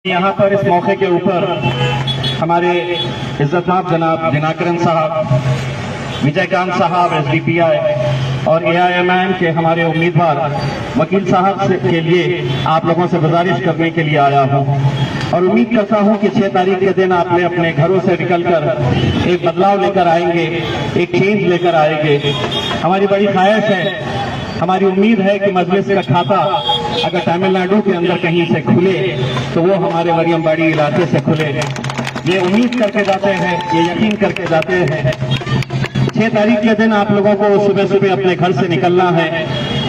यहाँ पर इस मौके के ऊपर हमारे इज्जतनाब जनाब दिनाकरन साहब, विजयकांत साहब SDPI और AIMIM के हमारे उम्मीदवार वकील साहब के लिए आप लोगों से गुजारिश करने के लिए आया हूँ और उम्मीद करता हूँ कि 6 तारीख के दिन आपने अपने घरों से निकलकर एक बदलाव लेकर आएंगे, एक चेंज लेकर आएंगे। हमारी बड़ी ख्वाहिश है, हमारी उम्मीद है कि मजलिस का खाता अगर तमिलनाडु के अंदर कहीं से खुले तो वो हमारे मरियमबाड़ी इलाके से खुले। ये उम्मीद करके जाते हैं, ये यकीन करके जाते हैं। 6 तारीख के दिन आप लोगों को सुबह सुबह अपने घर से निकलना है।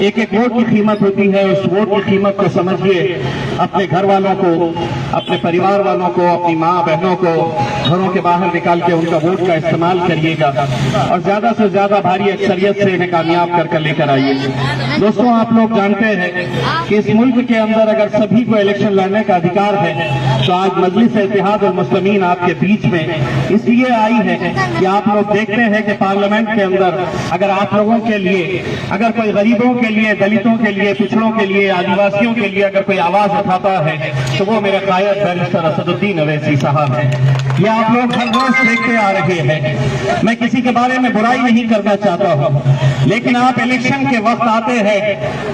एक एक वोट की कीमत होती है, उस वोट की कीमत को समझिए। अपने घर वालों को, अपने परिवार वालों को, अपनी माँ बहनों को घरों के बाहर निकाल के उनका वोट का इस्तेमाल करिएगा और ज्यादा से ज्यादा भारी अक्सरियत से इन्हें कामयाब कर लेकर आइए। दोस्तों, आप लोग जानते हैं कि इस मुल्क के अंदर अगर सभी को इलेक्शन लड़ने का अधिकार है तो आज मजलिस इत्तेहाद उल मुस्लिमीन आपके बीच में इसलिए आई है कि आप लोग देखते हैं कि पार्लियामेंट के अंदर अगर आप लोगों के लिए, अगर कोई गरीबों के लिए, दलितों के लिए, पिछड़ों के लिए, आदिवासियों के लिए अगर कोई आवाज उठाता है तो वो मेरे कायद बैरिस्टर असदुद्दीन अवैसी साहब हैं। ये आप लोग हर रोज देखते आ रहे हैं। मैं किसी के बारे में बुराई नहीं करना चाहता हूँ, लेकिन आप इलेक्शन के वक्त आते हैं,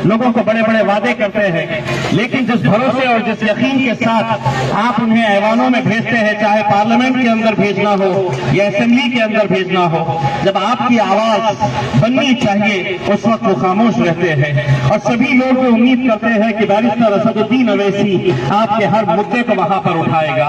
लोगों को बड़े बड़े वादे करते हैं, लेकिन जिस भरोसे और जिस यकीन के साथ आप उन्हें ऐवानों में भेजते हैं, चाहे पार्लियामेंट के अंदर भेजना हो या असेंबली के अंदर भेजना हो, जब आपकी आवाज बननी चाहिए उस वक्त वो खामोश रहते हैं और सभी लोग उम्मीद करते हैं कि बैरिस्टर असदुद्दीन अवैसी आपके हर मुद्दे को वहां पर उठाएगा।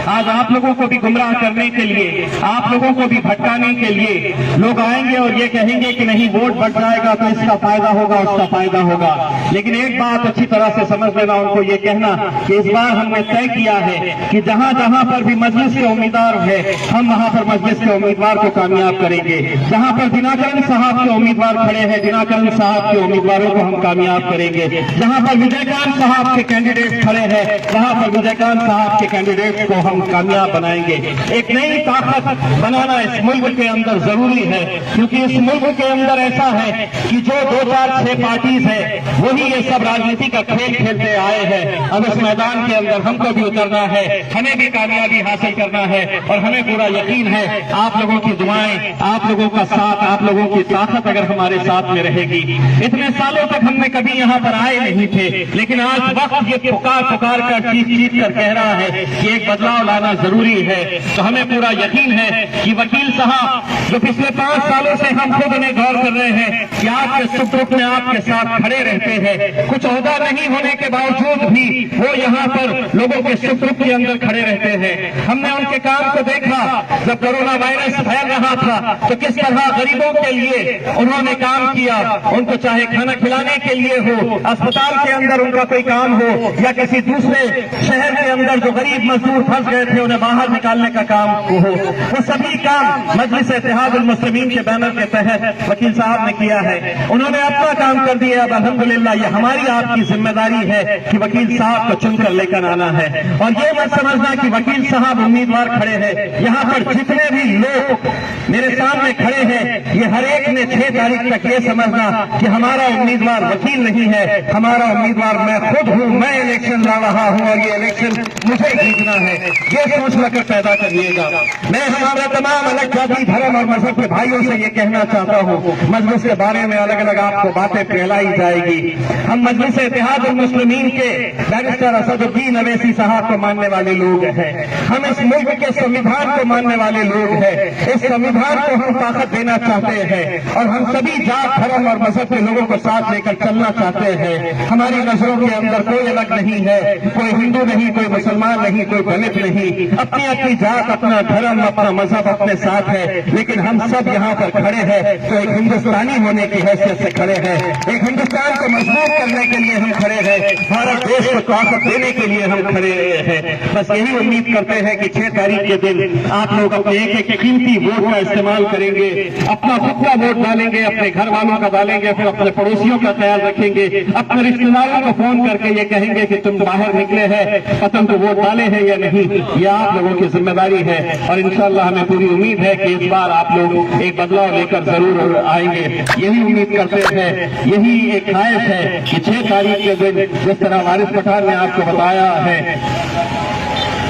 आज आप लोगों को भी गुमराह करने के लिए, आप लोगों को भी भटकाने के लिए लोग आएंगे और ये कहेंगे कि नहीं वोट बढ़ जाएगा तो इसका फायदा होगा, उसका फायदा होगा। लेकिन एक बात अच्छी तरह से समझ लेना, उनको ये कहना कि इस बार हमने तय किया है कि जहां जहां पर भी मजलिस के उम्मीदवार है, हम वहां पर मजलिस के उम्मीदवार को कामयाब करेंगे। जहां पर दिनाकरन साहब के उम्मीदवार खड़े हैं, दिनाकरन साहब के उम्मीदवारों को हम कामयाब करेंगे। जहां पर विजयकांत साहब के कैंडिडेट खड़े हैं, वहां पर विजयकांत साहब के कैंडिडेट को हम कामयाब बनाएंगे। एक नई ताकत बनाना इस मुल्क के अंदर जरूरी है, क्योंकि इस मुल्क के अंदर ऐसा है कि जो 2, 4, 6 पार्टीज है वही ये सब राजनीति का खेल खेलते आए हैं। अब इस मैदान के अंदर हमको भी उतरना है, हमें भी कामयाबी हासिल करना है और हमें पूरा यकीन है आप लोगों की दुआएं, आप लोगों का साथ, आप लोगों की ताकत अगर हमारे साथ में रहेगी। इतने सालों तक हमने कभी यहाँ पर आए नहीं थे, लेकिन आज वक्त ये पुकार पुकार कर, चीख चीख कर कह रहा है कि एक बदलाव लाना जरूरी है। तो हमें पूरा यकीन है कि वकील साहब जो पिछले 5 सालों से हम खुद उन्हें गौर कर रहे हैं कि आपके सुख दुख में आपके साथ खड़े रहते हैं, कुछ ओहदा नहीं होने के बावजूद भी वो यहाँ पर लोगों के सुख दुख के अंदर खड़े रहते हैं। हमने उनके काम को देखा, जब कोरोना वायरस फैल रहा था तो किस तरह गरीबों के लिए उन्होंने काम किया। उनको चाहे खाना खिलाने के लिए हो, अस्पताल के अंदर उनका कोई काम हो या किसी दूसरे शहर के अंदर जो गरीब मजदूर फंस गए थे उन्हें बाहर निकालने का काम हो, वो सभी काम मजलिस इत्तेहाद उल मुस्लिमीन के बैनर के तहत वकील साहब ने किया है। उन्होंने अपना काम कर दिया। अब अल्हम्दुलिल्लाह ये हमारी आपकी जिम्मेदारी है कि वकील साहब को चुनकर लेकर आना है। और ये मत समझना कि वकील साहब उम्मीदवार खड़े हैं, यहाँ पर जितने भी लोग मेरे सामने खड़े हैं ये हर एक ने 6 तारीख तक ये समझना कि हमारा उम्मीदवार वकील नहीं है, हमारा उम्मीदवार मैं खुद हूँ, मैं इलेक्शन लड़ रहा हूँ और ये इलेक्शन मुझे जीतना है। ये सोच लेकर पैदा करिएगा। मैं हमारे तमाम अलग जाति, धर्म और मजहब के भाइयों से ये कहना चाहता हूँ, मजलिस के बारे में अलग अलग आपको बातें फैलाई जाएगी। हम मजलिस इत्तेहाद उल मुस्लिमीन के बैरिस्टर असदुद्दीन अवैसी साहब को मानने वाले लोग हैं। हम इस मुल्क के संविधान को मानने वाले लोग हैं। इस संविधान को हम ताकत देना चाहते हैं और हम सभी जात, धर्म और मजहब के लोगों को साथ लेकर चलना चाहते हैं। हमारी नजरों के अंदर कोई अलग नहीं है, कोई हिंदू नहीं, कोई मुसलमान नहीं, कोई दलित नहीं। अपनी अपनी जात, अपना धर्म, अपना मजहब अपने साथ है, लेकिन हम सब यहाँ पर खड़े हैं तो एक हिंदुस्तानी होने की हैसियत से खड़े हैं, एक हिंदुस्तान को मजबूत करने के लिए हम खड़े हैं, भारत देश को ताकत देने के लिए हम खड़े हैं। बस यही उम्मीद करते हैं कि 6 तारीख के दिन आप लोग अपने एक एक कीमती वोट का इस्तेमाल करेंगे, अपना खुद का वोट डालेंगे, अपने घर वालों का डालेंगे, फिर अपने पड़ोसियों का ख्याल रखेंगे, अपने रिश्तेदारों को फोन करके ये कहेंगे कि तुम बाहर निकले हैं, पतन तो वोट डाले हैं या नहीं। ये आप लोगों की जिम्मेदारी है और इंशाअल्लाह हमें पूरी उम्मीद है कि इस बार आप लोग एक बदलाव लेकर जरूर आएंगे। यही उम्मीद करते हैं, यही एक ख्वाहिश है कि 6 तारीख के दिन जिस तरह वारिस पठान ने आपको बताया है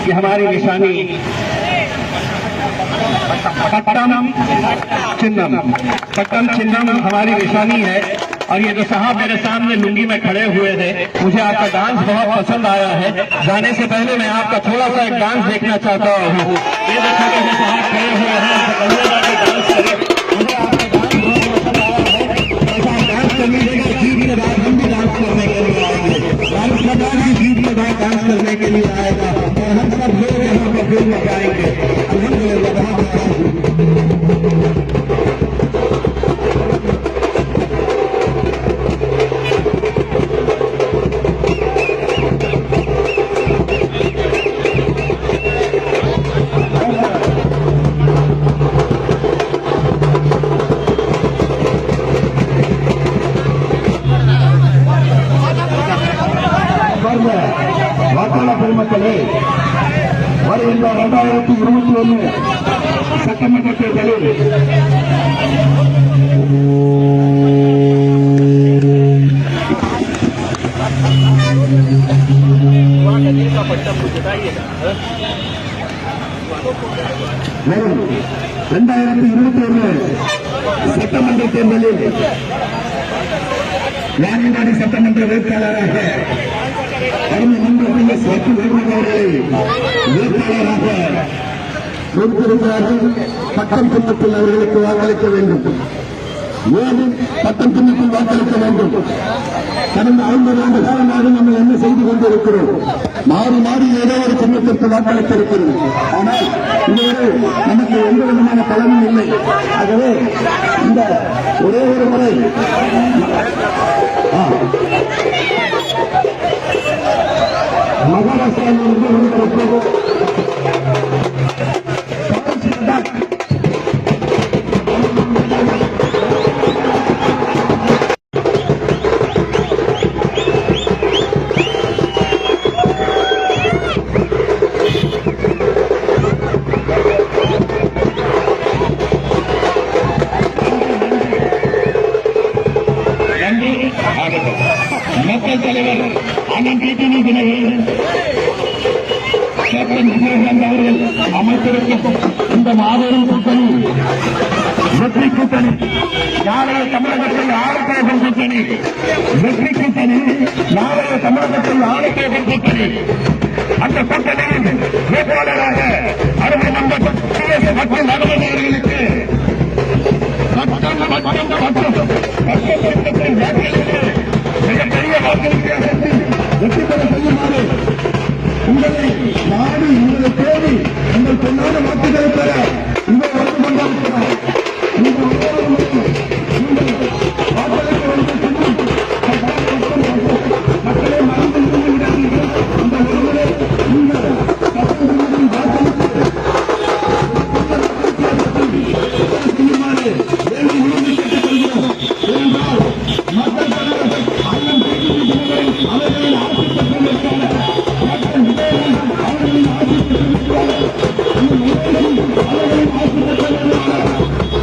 कि हमारी निशानी पट्टम चिन्हम हमारी निशानी है। और ये जो साहब मेरे सामने लुंगी में खड़े हुए थे, मुझे आपका डांस बहुत पसंद आया है। जाने से पहले मैं आपका थोड़ा सा एक डांस देखना चाहता हूँ। ये जो छोटे से साहब खड़े हुए हैं, डांस करें, मुझे आपका डांस बहुत पसंद आया है। ऐसा डांस कर लीजिएगा, जीत के बाद हम भी डांस करने के लिए आएंगे। भारत सरकार भी जीत के बाद डांस करने के लिए आएगा और हम सब लोग यहाँ पर फिल्म लगाएंगे। வாக்காள பெருமக்களே, வருகின்ற 2021 சட்டமன்ற தேர்தலில் மேலும் 2021 சட்டமன்ற தேர்தலில் வாணியம்பாடி சட்டமன்ற வேட்பாளராக சத்து வேட்பாளர்களை வேட்பாளராக கொடுத்திருக்கிறார்கள். பட்டம் சின்னத்தில் அவர்களுக்கு வாக்களிக்க வேண்டும். ஏன் பட்டம் சின்னத்தில் வாக்களிக்க வேண்டும்? கடந்த 50 ஆண்டு காலமாக நம்ம என்ன செய்து கொண்டிருக்கிறோம்? மாறி மாறி ஏதோ ஒரு சின்னத்திற்கு வாக்களிக்க இருக்கிறது. ஆனால் இதுவரை நமக்கு எந்த விதமான பலனும் இல்லை. ஆகவே இந்த ஒரே ஒரு முறை மகாராஷ்டிராவிலிருந்து வருகிறப்போது மக்கள் தலைவர் அண்ணன் டிடிவி தினகரன் கேப்டன் விஜயகாந்த் அவர்கள் அமைத்திருக்கும் இந்த மாபெரும் கூட்டணி வெற்றி கூட்டணி, நாளைய தமிழகத்தில் ஆளுநர்கள் கூட்டணி, வெற்றி கூட்டணி, நாளைய தமிழகத்தில் ஆளுநர்கள் கூட்டணி. அந்த கூட்டணியில் வேட்பாளராக அருமை நண்பர் மற்றும் நடுவர்களுக்கு மிகப்பெரிய வாக்களிக்க வெற்றி பெற செய்யுமாறு உங்களை நாடு உங்களை தேடி உங்கள் பொன்னான வாக்குகளை பெற இதை வந்து கொண்டிருக்கிறார். மக்களை மறந்து விடாதீர்கள். அந்த ஒருவரை நீங்கள் செய்யுமாறு வேண்டி விரும்பி கேட்டுக்கொள்கிறோம். ஏனென்றால் மக்கள் தலைவர் அண்ணன் அவர்களின் ஆட்சி பெற்றதற்கான மக்கள் விஜயகாந்த் அவர்களின் ஆட்சி பெற்றிருக்கிறார்கள். அவர்களின் ஆட்சி பெற்றதற்கான மக்கள்